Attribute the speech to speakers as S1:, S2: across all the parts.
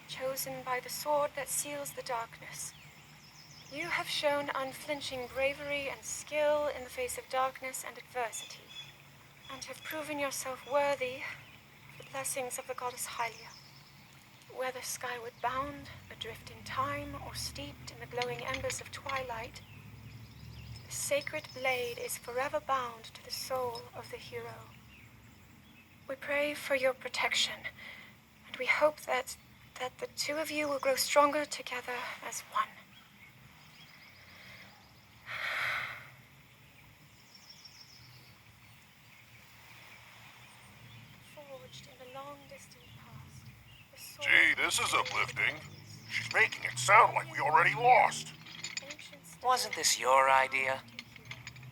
S1: chosen by the sword that seals the darkness. You have shown unflinching bravery and skill in the face of darkness and adversity, and have proven yourself worthy of the blessings of the goddess Hylia. Whether skyward bound, adrift in time, or steeped in the glowing embers of twilight, the sacred blade is forever bound to the soul of the hero. We pray for your protection, and we hope that the two of you will grow stronger together as one. Forged in the long distant past, the sword
S2: Gee, this is uplifting. She's making it sound like we already lost.
S3: Wasn't this your idea?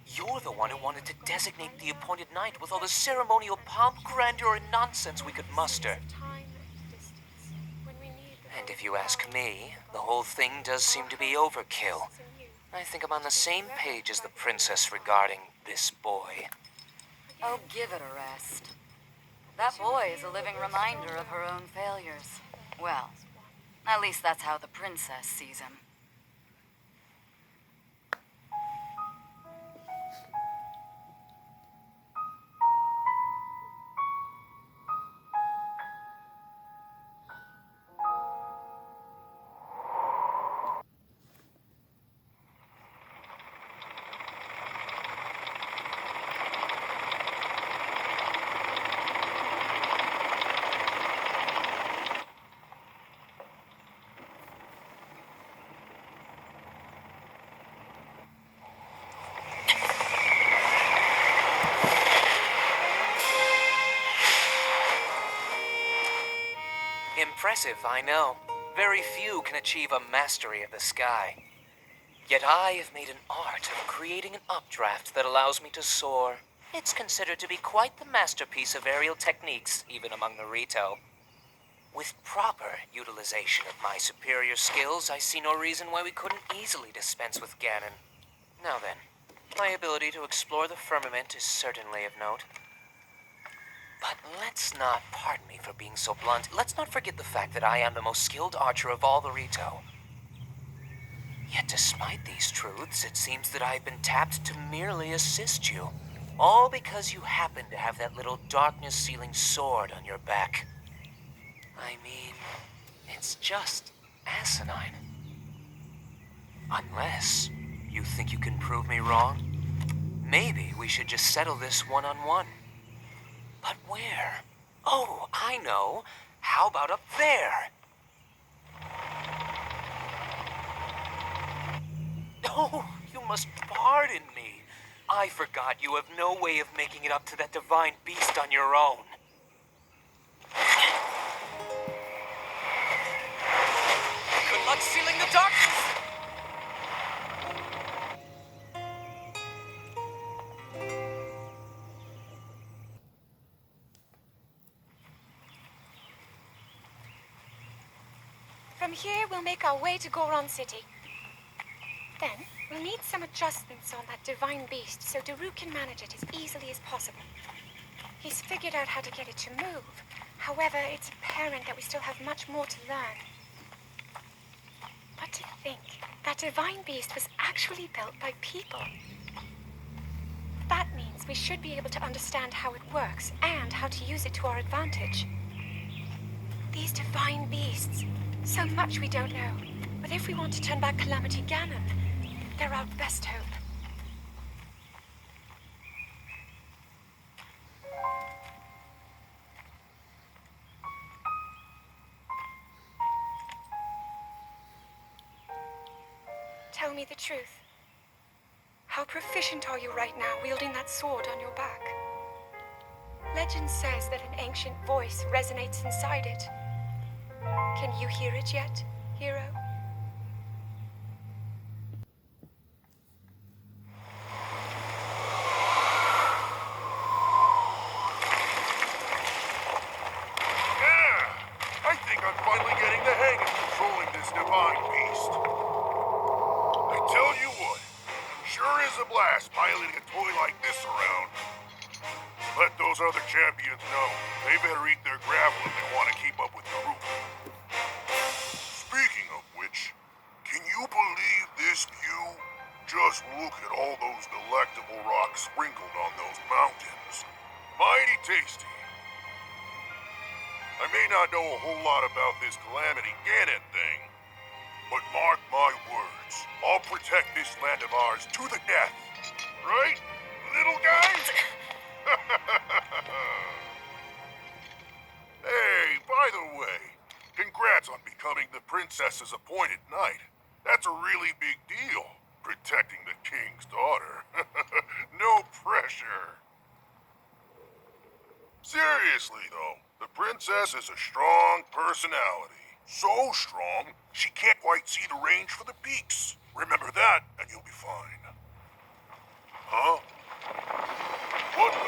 S3: You're the one who wanted to designate the appointed night with all the ceremonial pomp, grandeur, and nonsense we could muster. And if you ask me, the whole thing does seem to be overkill. I think I'm on the same page as the princess regarding this boy.
S4: Oh, give it a rest. That boy is a living reminder of her own failures. Well, at least that's how the princess sees him.
S3: Impressive, I know. Very few can achieve a mastery of the sky. Yet I have made an art of creating an updraft that allows me to soar. It's considered to be quite the masterpiece of aerial techniques, even among the Rito. With proper utilization of my superior skills, I see no reason why we couldn't easily dispense with Ganon. Now then, my ability to explore the firmament is certainly of note. But let's not, pardon me for being so blunt, let's not forget the fact that I am the most skilled archer of all the Rito. Yet despite these truths, it seems that I've been tapped to merely assist you. All because you happen to have that little darkness-sealing sword on your back. I mean, it's just asinine. Unless you think you can prove me wrong, maybe we should just settle this one-on-one. But where? Oh, I know. How about up there? Oh, you must pardon me. I forgot you have no way of making it up to that divine beast on your own. Good luck sealing the darkness!
S1: From here, we'll make our way to Goron City. Then, we'll need some adjustments on that divine beast so Daru can manage it as easily as possible. He's figured out how to get it to move. However, it's apparent that we still have much more to learn. But to think, that divine beast was actually built by people. That means we should be able to understand how it works and how to use it to our advantage. These divine beasts, so much we don't know. But if we want to turn back Calamity Ganon, they're our best hope. Tell me the truth. How proficient are you right now wielding that sword on your back? Legend says that an ancient voice resonates inside it. Can you hear it yet, hero?
S2: Yeah, I think I'm finally getting the hang of controlling this divine beast. I tell you what, sure is a blast piloting a toy like this around. Let those other champions know they better eat their gravel if they want to keep up with the roof. Just look at all those delectable rocks sprinkled on those mountains. Mighty tasty. I may not know a whole lot about this Calamity Ganon thing, but mark my words, I'll protect this land of ours to the death. Right, little guys? Hey, by the way, congrats on becoming the princess's appointed knight. That's a really big deal, protecting the king's daughter. No pressure. Seriously, though, the princess is a strong personality. So strong, she can't quite see the range for the peaks. Remember that, and you'll be fine. Huh? What the?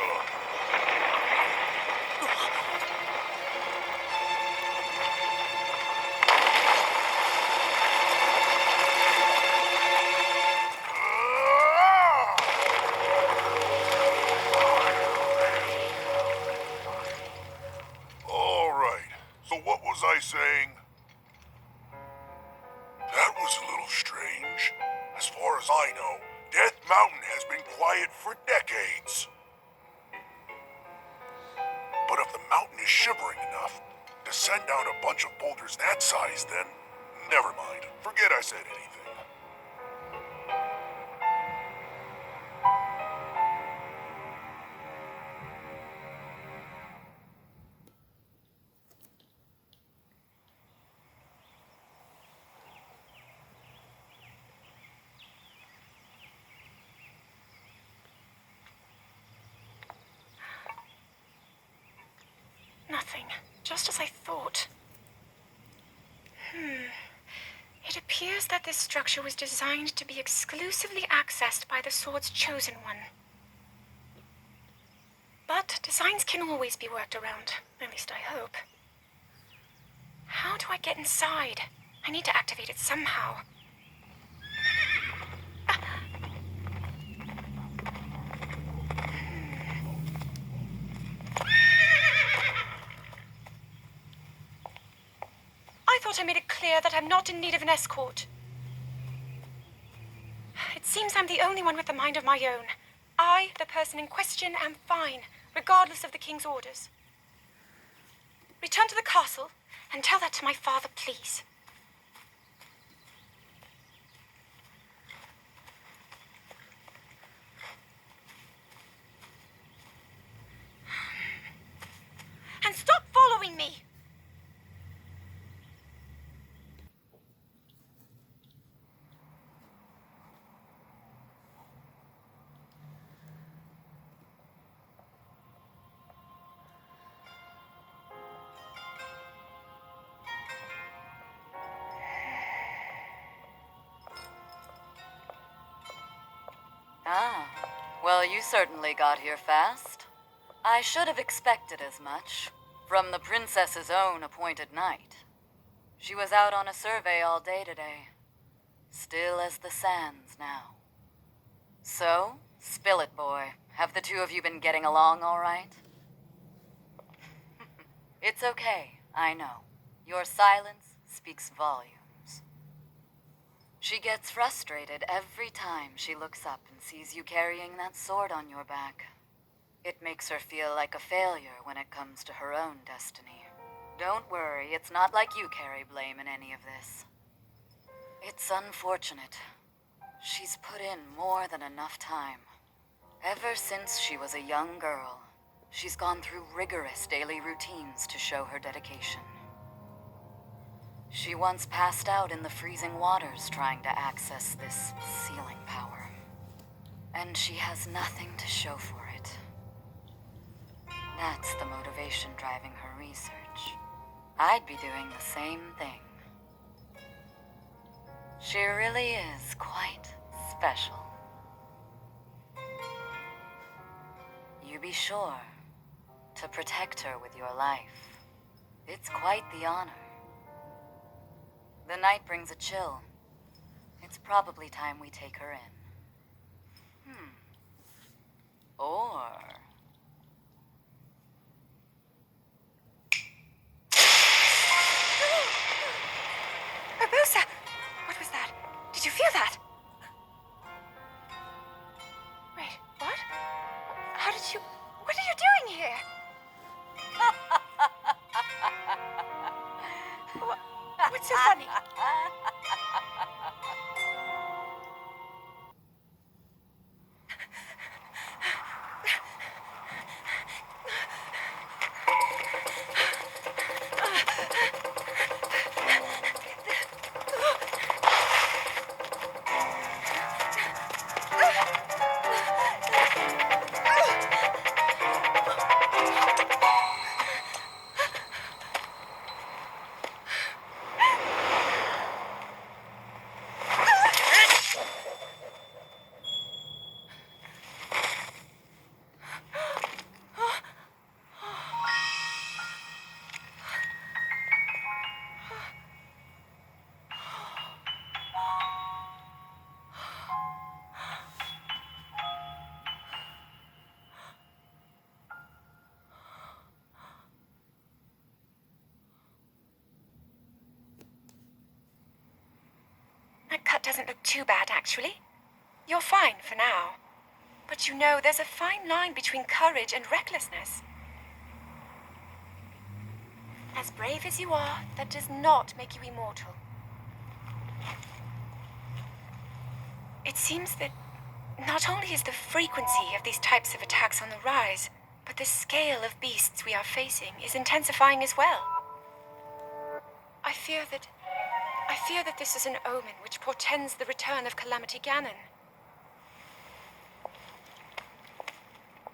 S2: All right, so what was I saying? That was a little strange. As far as I know, Death Mountain has been quiet for decades. But if the mountain is shivering enough to send down a bunch of boulders that size, then never mind. Forget I said anything.
S1: Nothing. Just as I thought. It appears that this structure was designed to be exclusively accessed by the sword's chosen one. But designs can always be worked around. At least I hope. How do I get inside? I need to activate it somehow. I thought I made it clear that I'm not in need of an escort. It seems I'm the only one with a mind of my own. I, the person in question, am fine, regardless of the king's orders. Return to the castle and tell that to my father, please. And stop following me!
S4: Ah, well, you certainly got here fast. I should have expected as much. From the princess's own appointed knight. She was out on a survey all day today. Still as the sands now. So, spill it, boy. Have the two of you been getting along all right? It's okay, I know. Your silence speaks volumes. She gets frustrated every time she looks up and sees you carrying that sword on your back. It makes her feel like a failure when it comes to her own destiny. Don't worry, it's not like you carry blame in any of this. It's unfortunate. She's put in more than enough time. Ever since she was a young girl, she's gone through rigorous daily routines to show her dedication. She once passed out in the freezing waters trying to access this sealing power. And she has nothing to show for it. That's the motivation driving her research. I'd be doing the same thing. She really is quite special. You be sure to protect her with your life. It's quite the honor. The night brings a chill. It's probably time we take her in. Or...
S1: Barbosa! What was that? Did you feel that? What are you doing here? What's so funny? That cut doesn't look too bad, actually. You're fine for now. But you know, there's a fine line between courage and recklessness. As brave as you are, that does not make you immortal. It seems that not only is the frequency of these types of attacks on the rise, but the scale of beasts we are facing is intensifying as well. I fear that this is an omen which portends the return of Calamity Ganon.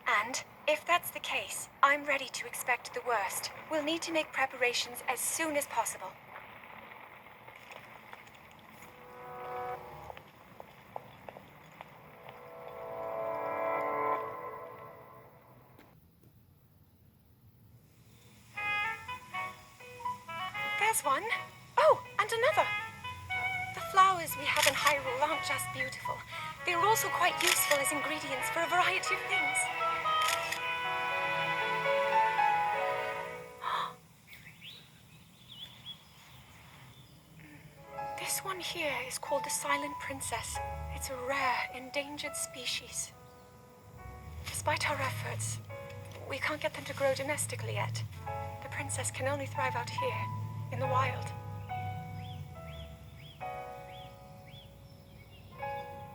S1: And if that's the case, I'm ready to expect the worst. We'll need to make preparations as soon as possible. There's one. Oh, and another. The flowers we have in Hyrule aren't just beautiful. They're also quite useful as ingredients for a variety of things. This one here is called the Silent Princess. It's a rare, endangered species. Despite our efforts, we can't get them to grow domestically yet. The princess can only thrive out here, in the wild.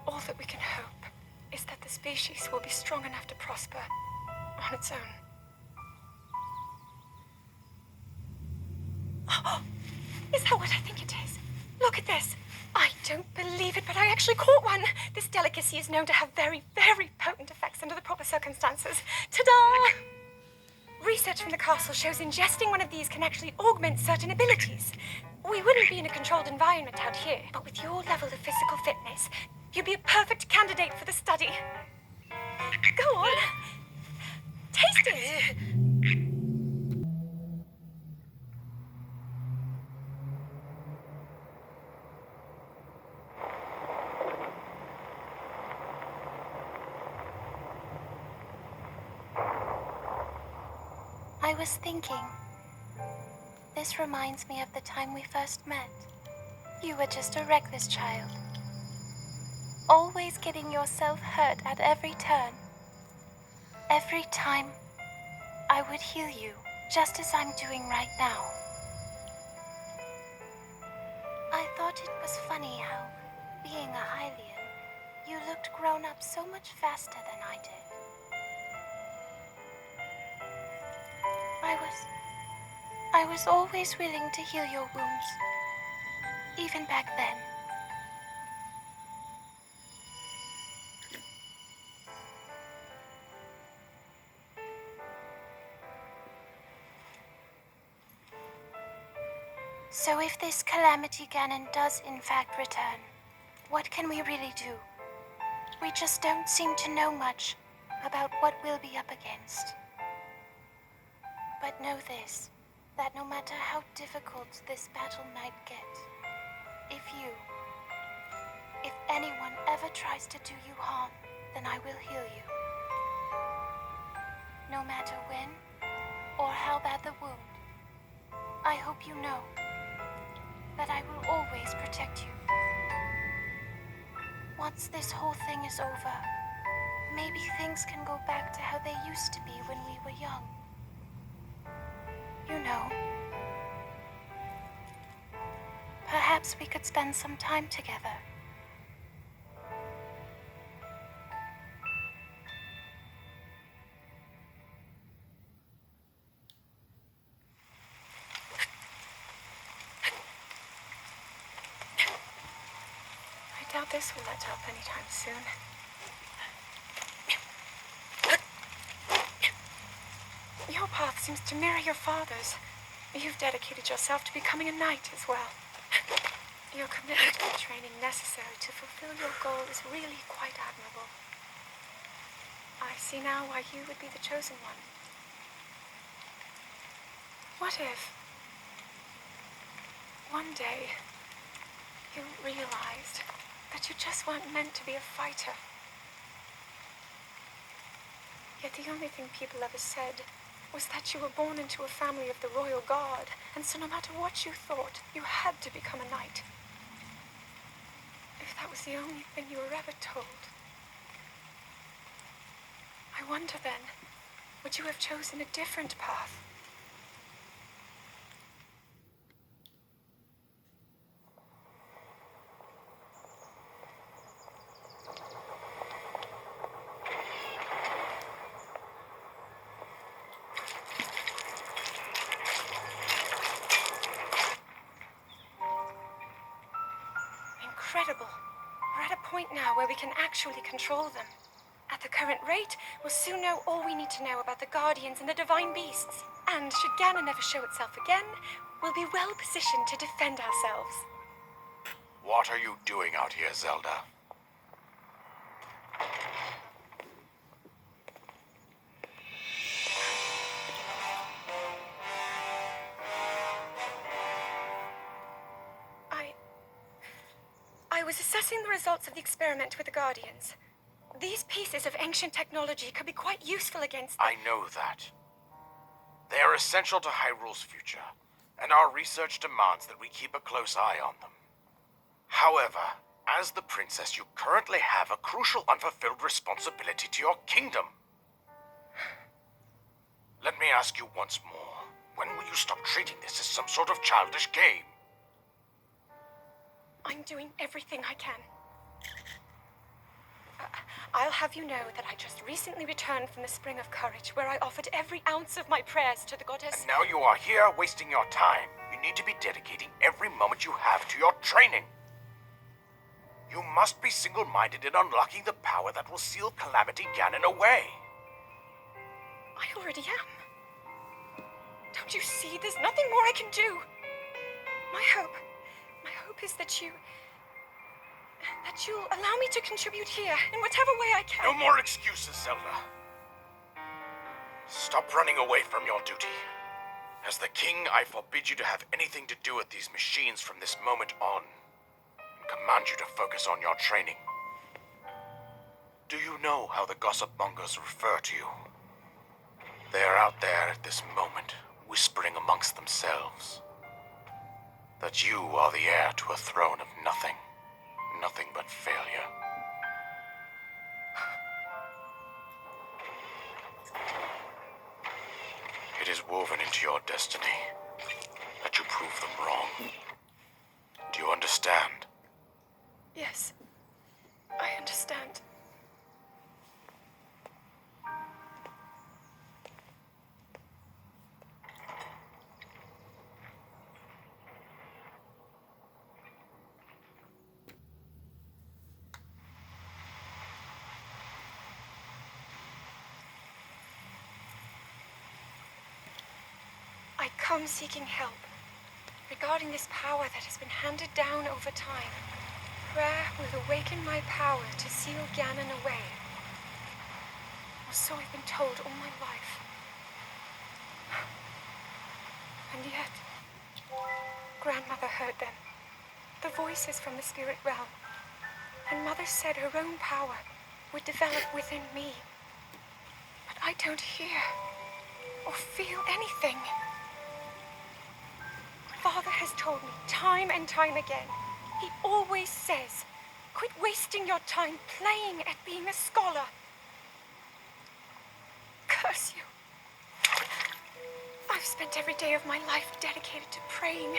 S1: All that we can hope is that the species will be strong enough to prosper on its own. Oh, is that what I think it is? Look at this. I don't believe it, but I actually caught one. This delicacy is known to have very, very potent effects under the proper circumstances. Ta-da! Research from the castle shows ingesting one of these can actually augment certain abilities. We wouldn't be in a controlled environment out here, but with your level of physical fitness, you'd be a perfect candidate for the study. Go on. Taste it.
S5: I was thinking, this reminds me of the time we first met. You were just a reckless child, always getting yourself hurt at every turn. Every time, I would heal you, just as I'm doing right now. I thought it was funny how, being a Hylian, you looked grown up so much faster than I did. I was always willing to heal your wounds, even back then. So if this Calamity Ganon does in fact return, what can we really do? We just don't seem to know much about what we'll be up against. But know this, that no matter how difficult this battle might get, if anyone ever tries to do you harm, then I will heal you. No matter when or how bad the wound, I hope you know that I will always protect you. Once this whole thing is over, maybe things can go back to how they used to be when we were young. You know, perhaps we could spend some time together.
S1: I doubt this will let up anytime soon. Your path seems to mirror your father's. You've dedicated yourself to becoming a knight as well. Your commitment to the training necessary to fulfill your goal is really quite admirable. I see now why you would be the chosen one. What if one day you realized that you just weren't meant to be a fighter? Yet the only thing people ever said was that you were born into a family of the royal guard, and so no matter what you thought, you had to become a knight. If that was the only thing you were ever told, I wonder then, would you have chosen a different path? Incredible. We're at a point now where we can actually control them. At the current rate, we'll soon know all we need to know about the Guardians and the Divine Beasts. And should Ganon ever show itself again, we'll be well positioned to defend ourselves.
S2: What are you doing out here, Zelda?
S1: I was assessing the results of the experiment with the Guardians. These pieces of ancient technology could be quite useful against...
S2: I know that. They are essential to Hyrule's future, and our research demands that we keep a close eye on them. However, as the princess, you currently have a crucial unfulfilled responsibility to your kingdom. Let me ask you once more, when will you stop treating this as some sort of childish game?
S1: I'm doing everything I can. I'll have you know that I just recently returned from the Spring of Courage, where I offered every ounce of my prayers to the goddess.
S2: And now you are here wasting your time. You need to be dedicating every moment you have to your training. You must be single-minded in unlocking the power that will seal Calamity Ganon away.
S1: I already am. Don't you see? There's nothing more I can do. My hope is that you'll allow me to contribute here in whatever way I can.
S2: No more excuses, Zelda. Stop running away from your duty. As the king, I forbid you to have anything to do with these machines from this moment on, and command you to focus on your training. Do you know how the gossip mongers refer to you? They are out there at this moment, whispering amongst themselves that you are the heir to a throne of nothing but failure. It is woven into your destiny that you prove them wrong. Do you understand?
S1: Yes, I understand. I come seeking help regarding this power that has been handed down over time. Prayer will awaken my power to seal Ganon away. Or so I've been told all my life. And yet, Grandmother heard them. The voices from the spirit realm. And Mother said her own power would develop within me. But I don't hear or feel anything. Father has told me time and time again. He always says, quit wasting your time playing at being a scholar. spent every day of my life dedicated to praying.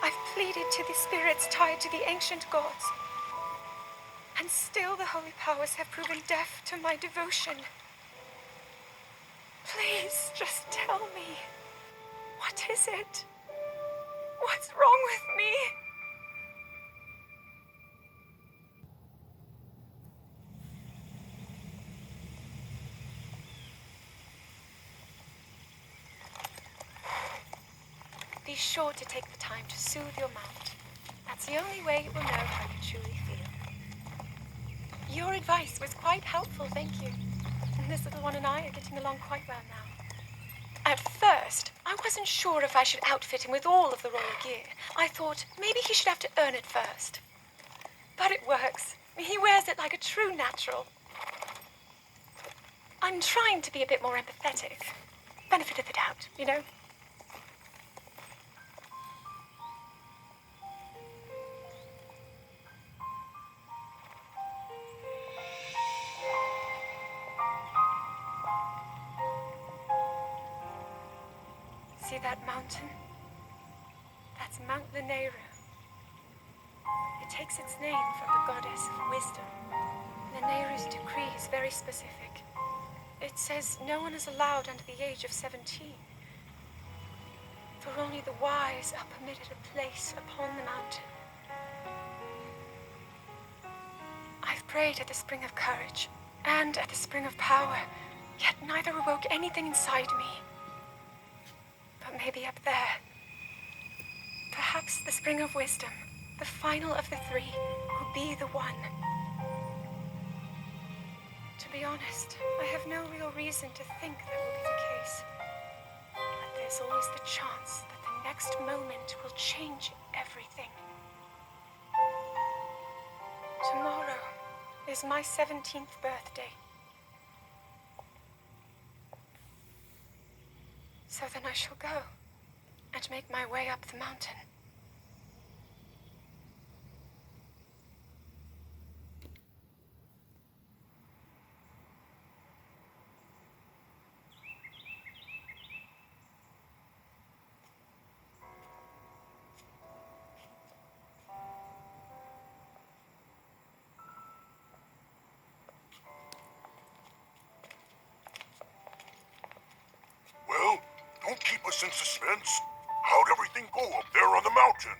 S1: I've pleaded to the spirits tied to the ancient gods. And still the holy powers have proven deaf to my devotion. Please, just tell me. What is it? What's wrong with me? Be sure to take the time to soothe your mount. That's the only way it will know how you truly feel. Your advice was quite helpful, thank you. And this little one and I are getting along quite well now. At first, I wasn't sure if I should outfit him with all of the royal gear. I thought maybe he should have to earn it first. But it works. He wears it like a true natural. I'm trying to be a bit more empathetic. Benefit of the doubt, you know? See that mountain? That's Mount Lineru. It takes its name from the goddess of wisdom. Lineru's decree is very specific. It says no one is allowed under the age of 17. For only the wise are permitted a place upon the mountain. I've prayed at the spring of courage and at the spring of power, yet neither awoke anything inside me. But maybe up there, perhaps the spring of wisdom, the final of the three, will be the one. To be honest, I have no real reason to think that will be the case. But there's always the chance that the next moment will change everything. Tomorrow is my 17th birthday. So then I shall go and make my way up the mountain.
S2: Well, don't keep us in suspense. How'd everything go up there on the mountain?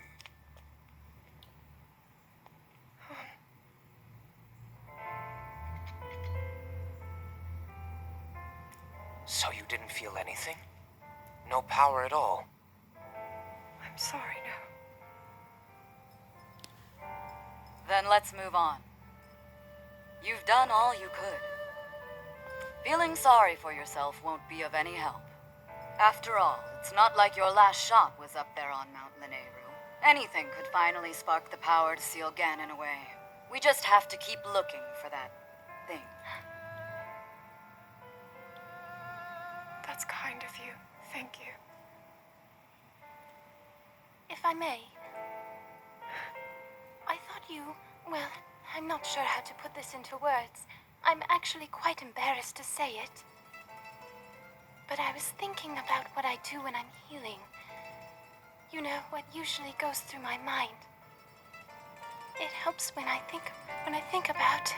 S3: So you didn't feel anything? No power at all?
S1: I'm sorry, no.
S4: Then let's move on. You've done all you could. Feeling sorry for yourself won't be of any help. After all, it's not like your last shot was up there on Mount Lineru. Anything could finally spark the power to seal Ganon away. We just have to keep looking for that thing.
S1: That's kind of you. Thank you.
S5: If I may, I thought you, well, I'm not sure how to put this into words. I'm actually quite embarrassed to say it. But I was thinking about what I do when I'm healing. You know, what usually goes through my mind. It helps when I think about...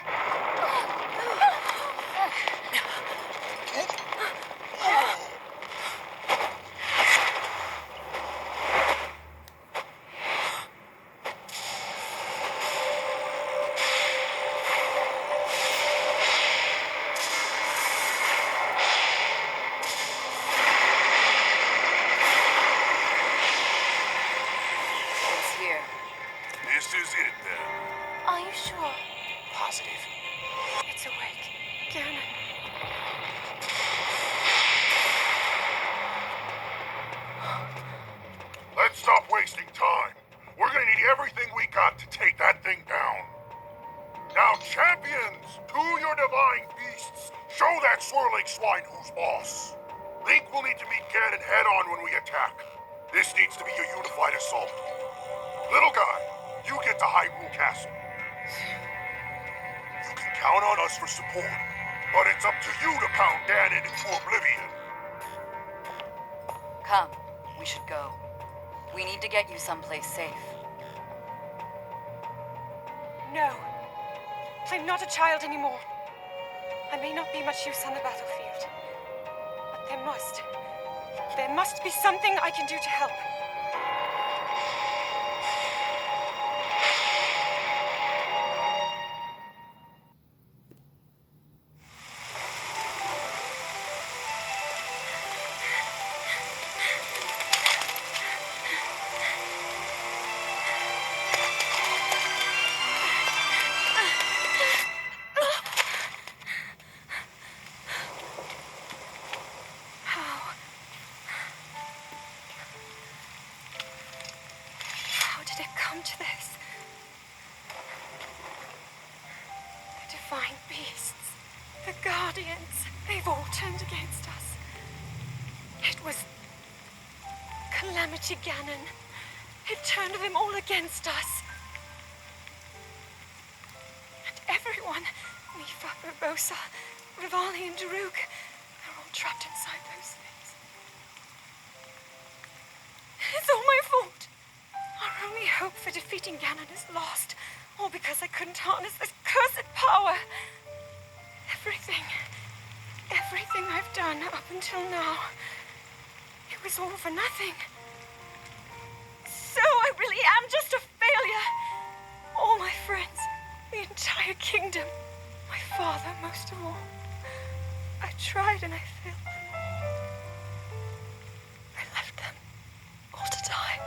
S4: It's here.
S2: This is it then.
S5: Are you sure?
S3: Positive.
S1: It's awake. Ganon.
S2: Let's stop wasting time. We're gonna need everything we got to take that thing down. Now, champions, to your divine beasts. Show that swirling swine who's boss. Link will need to meet Ganon head-on when we attack. This needs to be a unified assault. Little guy, you get to Hyrule Castle. You can count on us for support, but it's up to you to pound Ganon into oblivion.
S4: Come, we should go. We need to get you someplace safe.
S1: No. I'm not a child anymore. I may not be much use on the battlefield. But there must be something I can do to help. How did it come to this? The divine beasts, the guardians, they've all turned against us. It was Calamity Ganon. It turned them all against us. And everyone, Mifa, Urbosa, Rivali, and Daruk, they're all trapped inside those things. It's all my fault. Our only hope for defeating Ganon is lost, all because I couldn't harness this cursed power. Everything I've done up until now, it was all for nothing. So I really am just a failure. All my friends, the entire kingdom, my father most of all. I tried and I failed. I left them all to die.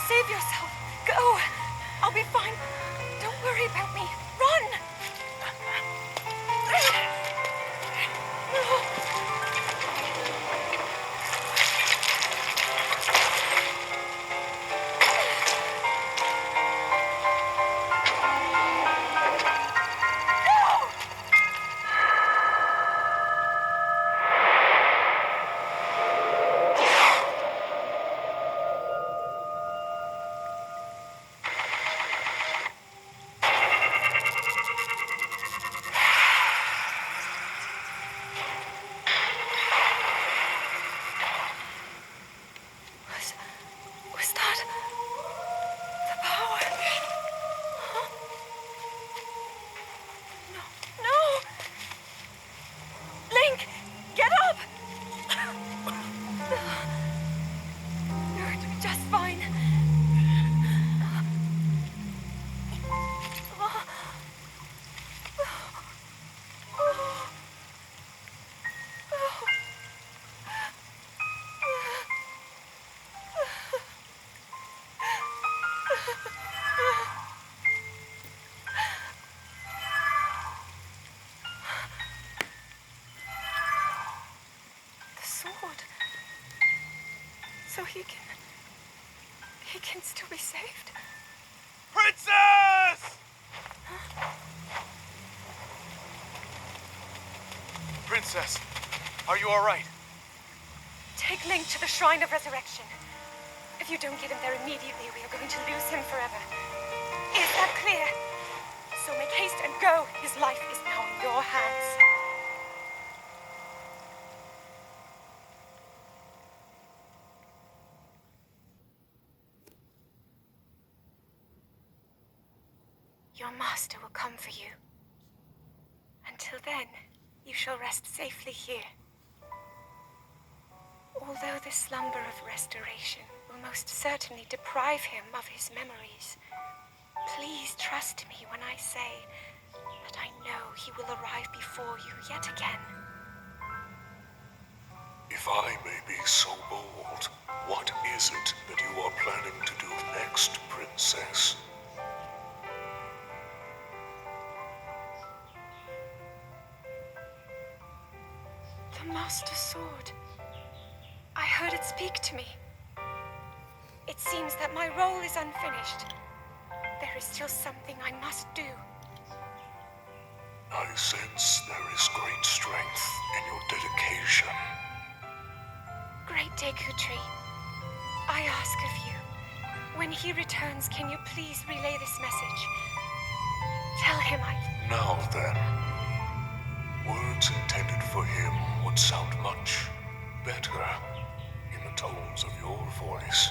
S1: Save yourself. Go. I'll be fine. Don't worry about me. Run! Was that the power? Huh? No! Link, get up! You're going to be just fine. The sword. So he can still be saved.
S2: Princess! Princess, are you all right?
S1: Take Link to the Shrine of Resurrection. If you don't get him there immediately, we are going to lose him forever. Is that clear? So make haste and go. His life is now in your hands. Your master will come for you. Until then, you shall rest safely here. Although the slumber of restoration will most certainly deprive him of his memories, please trust me when I say that I know he will arrive before you yet again.
S6: If I may be so bold, what is it that you are planning to do next, Princess?
S1: Master Sword. I heard it speak to me. It seems that my role is unfinished. There is still something I must do.
S6: I sense there is great strength in your dedication.
S1: Great Deku I ask of you, when he returns, can you please relay this message? Tell him
S6: Now then, words intended for him would sound much better in the tones of your voice.